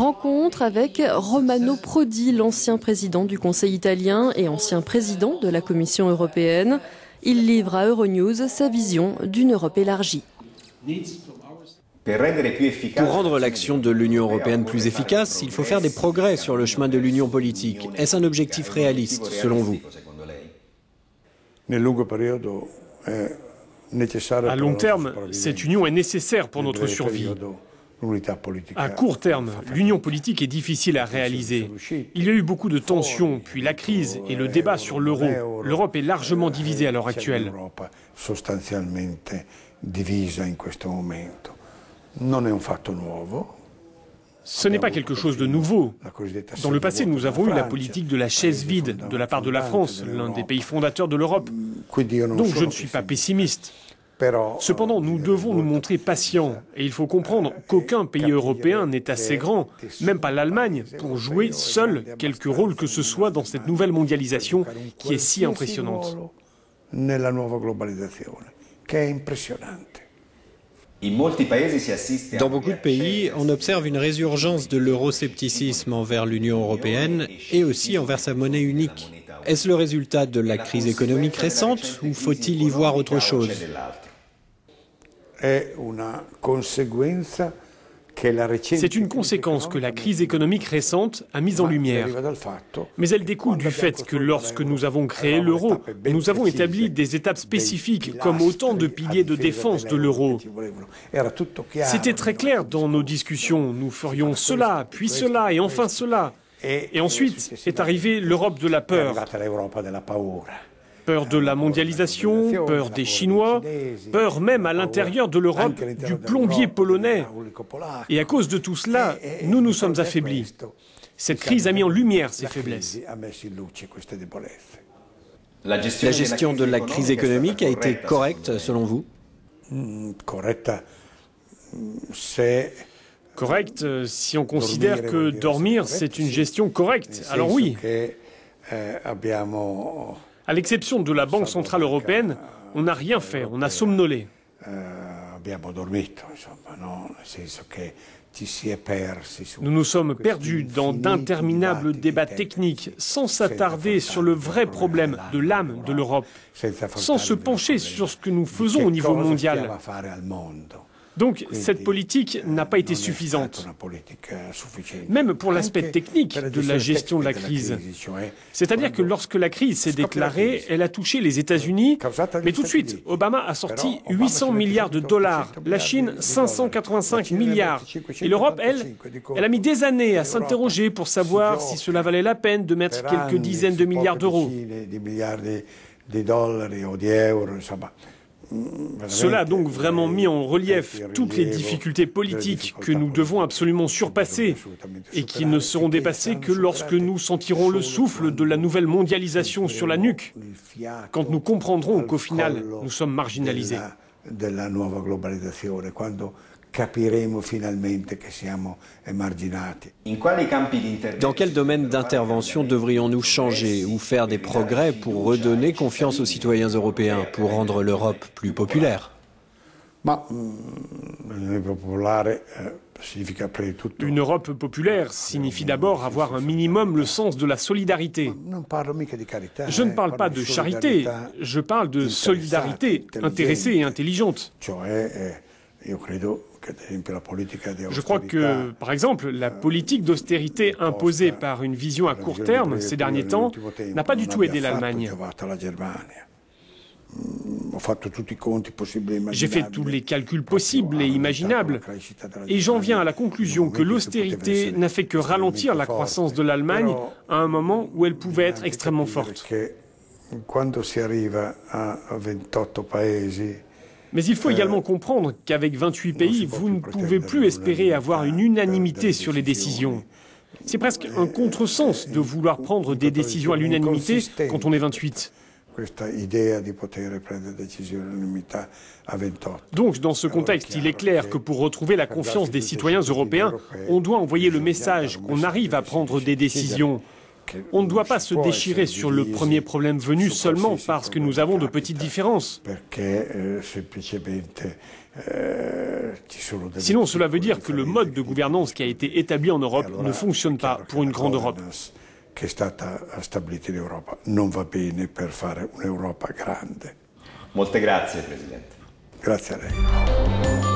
Rencontre avec Romano Prodi, l'ancien président du Conseil italien et ancien président de la Commission européenne. Il livre à Euronews sa vision d'une Europe élargie. Pour rendre l'action de l'Union européenne plus efficace, il faut faire des progrès sur le chemin de l'union politique. Est-ce un objectif réaliste, selon vous? À long terme, cette union est nécessaire pour notre survie. À court terme, l'union politique est difficile à réaliser. Il y a eu beaucoup de tensions, puis la crise et le débat sur l'euro. L'Europe est largement divisée à l'heure actuelle. Ce n'est pas quelque chose de nouveau. Dans le passé, nous avons eu la politique de la chaise vide de la part de la France, l'un des pays fondateurs de l'Europe. Donc je ne suis pas pessimiste. Cependant, nous devons nous montrer patients et il faut comprendre qu'aucun pays européen n'est assez grand, même pas l'Allemagne, pour jouer seul quelque rôle que ce soit dans cette nouvelle mondialisation qui est si impressionnante. Dans beaucoup de pays, on observe une résurgence de l'euroscepticisme envers l'Union européenne et aussi envers sa monnaie unique. Est-ce le résultat de la crise économique récente ou faut-il y voir autre chose? C'est une conséquence que la crise économique récente a mise en lumière. Mais elle découle du fait que lorsque nous avons créé l'euro, nous avons établi des étapes spécifiques comme autant de piliers de défense de l'euro. C'était très clair dans nos discussions. Nous ferions cela, puis cela et enfin cela. Et ensuite est arrivée l'Europe de la peur. Peur de la mondialisation, peur des Chinois, peur même à l'intérieur de l'Europe du plombier polonais. Et à cause de tout cela, nous nous sommes affaiblis. Cette crise a mis en lumière ces faiblesses. La gestion de la crise économique a été correcte, selon vous? Correcte, si on considère que dormir, c'est une gestion correcte. Alors oui. À l'exception de la Banque centrale européenne, on n'a rien fait, on a somnolé. Nous nous sommes perdus dans d'interminables débats techniques, sans s'attarder sur le vrai problème de l'âme de l'Europe, sans se pencher sur ce que nous faisons au niveau mondial. Donc cette politique n'a pas été suffisante, même pour l'aspect technique de la gestion de la crise. C'est-à-dire que lorsque la crise s'est déclarée, elle a touché les États-Unis, mais tout de suite, Obama a sorti 800 milliards de dollars, la Chine 585 milliards. Et l'Europe, elle a mis des années à s'interroger pour savoir si cela valait la peine de mettre quelques dizaines de milliards d'euros. Cela a donc vraiment mis en relief toutes les difficultés politiques que nous devons absolument surpasser et qui ne seront dépassées que lorsque nous sentirons le souffle de la nouvelle mondialisation sur la nuque, quand nous comprendrons qu'au final, nous sommes marginalisés. Dans quel domaine d'intervention devrions-nous changer ou faire des progrès pour redonner confiance aux citoyens européens, pour rendre l'Europe plus populaire? Une Europe populaire signifie d'abord avoir un minimum le sens de la solidarité. Je ne parle pas de charité, je parle de solidarité intéressée et intelligente. Je crois que, par exemple, la politique d'austérité imposée par une vision à court terme ces derniers temps n'a pas du tout aidé l'Allemagne. J'ai fait tous les calculs possibles et imaginables, et j'en viens à la conclusion que l'austérité n'a fait que ralentir la croissance de l'Allemagne à un moment où elle pouvait être extrêmement forte. Mais il faut également comprendre qu'avec 28 pays, vous ne pouvez plus espérer avoir une unanimité sur les décisions. C'est presque un contresens de vouloir prendre des décisions à l'unanimité quand on est 28. Donc, dans ce contexte, il est clair que pour retrouver la confiance des citoyens européens, on doit envoyer le message qu'on arrive à prendre des décisions. On ne doit pas se déchirer sur le premier problème venu seulement parce que nous avons de petites différences. Sinon, cela veut dire que le mode de gouvernance qui a été établi en Europe ne fonctionne pas pour une grande Europe. Che è stata stabilita in Europa non va bene per fare un'Europa grande. Molte grazie, Presidente. Grazie a lei.